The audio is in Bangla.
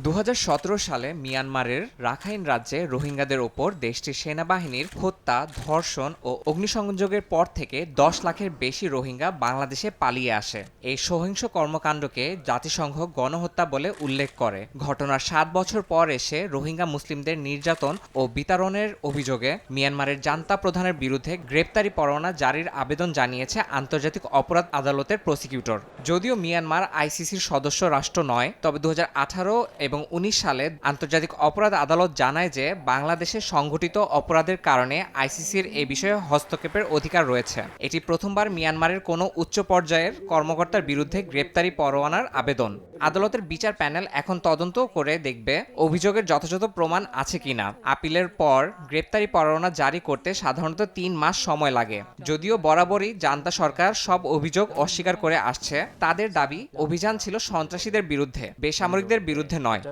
২০১৭ সালে মিয়ানমারের রাখাইন রাজ্যে রোহিঙ্গাদের ওপর দেশটির সেনাবাহিনীর হত্যা, ধর্ষণ ও অগ্নিসংযোগের পর থেকে ১০ লাখের বেশি রোহিঙ্গা বাংলাদেশে পালিয়ে আসে। এই সহিংস কর্মকাণ্ডকে জাতিসংঘ গণহত্যা বলে উল্লেখ করে। ঘটনার ৭ বছর পর এসে রোহিঙ্গা মুসলিমদের নির্যাতন ও বিতাড়নের অভিযোগে মিয়ানমারের জান্তা প্রধানের বিরুদ্ধে গ্রেপ্তারি পরোয়ানা জারির আবেদন জানিয়েছে আন্তর্জাতিক অপরাধ আদালতের প্রসিকিউটর। যদিও মিয়ানমার আইসিসির সদস্য রাষ্ট্র নয়, তবে ২০১৮ এবং ১৯ সালে আন্তর্জাতিক অপরাধ আদালত জানায় যে বাংলাদেশে সংঘটিত অপরাধের কারণে আইসিসির এ বিষয়ে হস্তক্ষেপের অধিকার রয়েছে। এটি প্রথমবার মিয়ানমারের কোনো উচ্চ পর্যায়ের কর্মকর্তার বিরুদ্ধে গ্রেপ্তারি পরোয়ানার আবেদন। আদালতের বিচার প্যানেল এখন তদন্ত করে দেখবে অভিযোগের যথাযথ প্রমাণ আছে কিনা। আপিলের পর গ্রেপ্তারি পরোয়ানা জারি করতে সাধারণত ৩ মাস সময় লাগে। যদিও বরাবরই জান্তা সরকার সব অভিযোগ অস্বীকার করে আসছে। তাদের দাবি, অভিযান ছিল সন্ত্রাসীদের বিরুদ্ধে, বেসামরিকদের বিরুদ্ধে নয়।